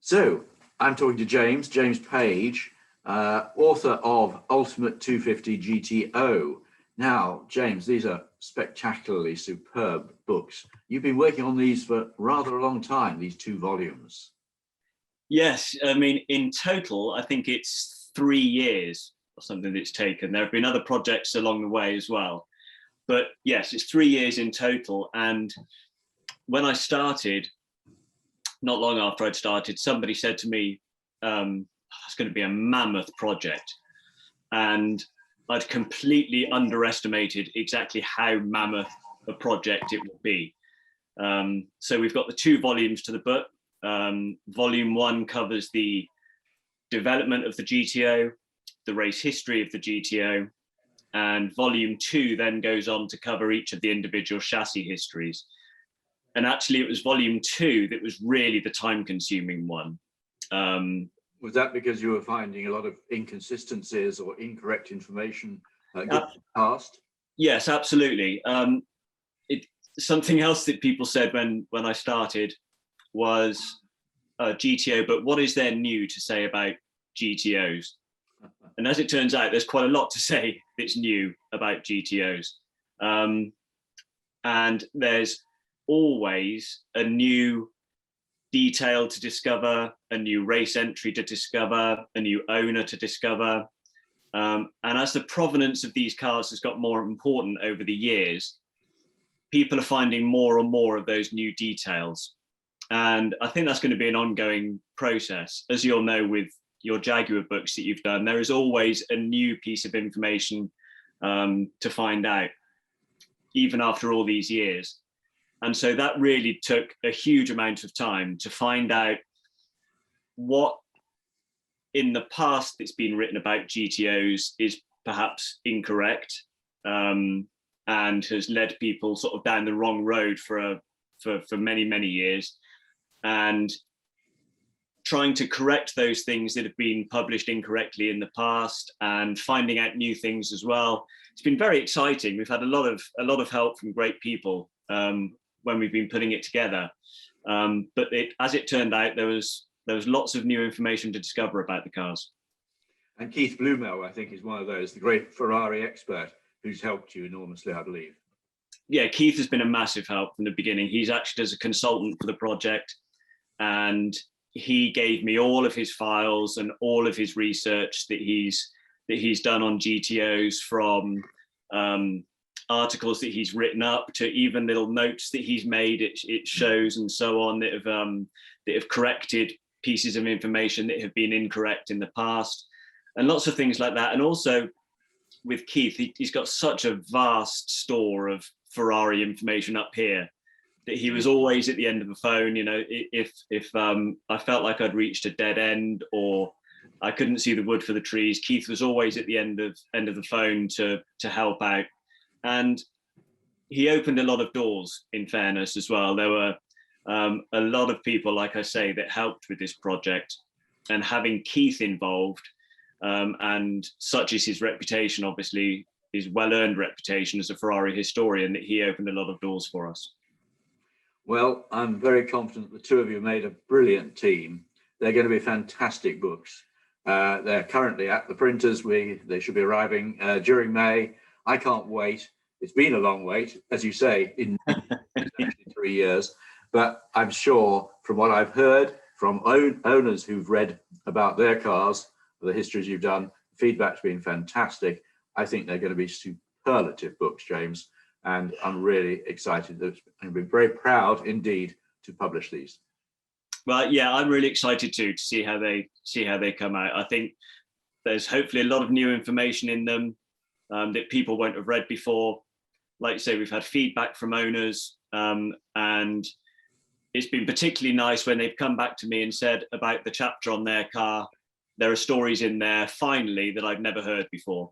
So I'm talking to James Page, author of Ultimate 250 GTO. Now, James, these are spectacularly superb books. You've been working on these for rather a long time, these 2 volumes. Yes, I mean, in total, I think it's 3 years or something that's taken. There have been other projects along the way as well. But yes, it's 3 years in total. And when I started, not long after I'd started, somebody said to me, it's going to be a mammoth project. And I'd completely underestimated exactly how mammoth a project it would be. So we've got the 2 volumes to the book. Volume 1 covers the development of the GTO, the race history of the GTO, and volume 2 then goes on to cover each of the individual chassis histories. And actually it was volume 2 that was really the time-consuming one. Was that because you were finding a lot of inconsistencies or incorrect information past? Yes, absolutely. Something else that people said when I started was GTO, but what is there new to say about GTOs? And as it turns out, there's quite a lot to say that's new about GTOs. And there's always a new detail to discover, a new race entry to discover, a new owner to discover. And as the provenance of these cars has got more important over the years, people are finding more and more of those new details. And I think that's going to be an ongoing process. As you'll know with your Jaguar books that you've done, there is always a new piece of information to find out, even after all these years. And so that really took a huge amount of time to find out what in the past that's been written about GTOs is perhaps incorrect and has led people sort of down the wrong road for many, many years. And trying to correct those things that have been published incorrectly in the past and finding out new things as well. It's been very exciting. We've had a lot of help from great people when we've been putting it together. But as it turned out, there was lots of new information to discover about the cars. And Keith Blumel, I think, is one of those, the great Ferrari expert who's helped you enormously, I believe. Yeah, Keith has been a massive help from the beginning. He's acted as a consultant for the project, and he gave me all of his files and all of his research that he's done on GTOs, from articles that he's written up to even little notes that he's made, it shows and so on, that have corrected pieces of information that have been incorrect in the past, and lots of things like that. And also with Keith, he's got such a vast store of Ferrari information up here that he was always at the end of the phone. You know, if I felt like I'd reached a dead end or I couldn't see the wood for the trees, Keith was always at the end of the phone to help out. And he opened a lot of doors, in fairness, as well. There were a lot of people, like I say, that helped with this project, and having Keith involved, and such is his reputation, obviously, his well-earned reputation as a Ferrari historian, that he opened a lot of doors for us. Well, I'm very confident the 2 of you made a brilliant team. They're going to be fantastic books. They're currently at the printers. They should be arriving during May. I can't wait. It's been a long wait, as you say, in 3 years. But I'm sure, from what I've heard from owners who've read about their cars, the histories you've done, feedback's been fantastic. I think they're going to be superlative books, James. And I'm really excited. I've been very proud indeed to publish these. Well, yeah, I'm really excited too to see how they come out. I think there's hopefully a lot of new information in them that people won't have read before. Like you say, we've had feedback from owners, and it's been particularly nice when they've come back to me and said about the chapter on their car, there are stories in there finally that I've never heard before.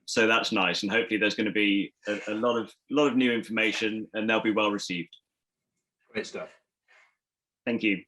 So that's nice, and hopefully there's going to be a lot of new information, and they'll be well received. Great stuff. Thank you.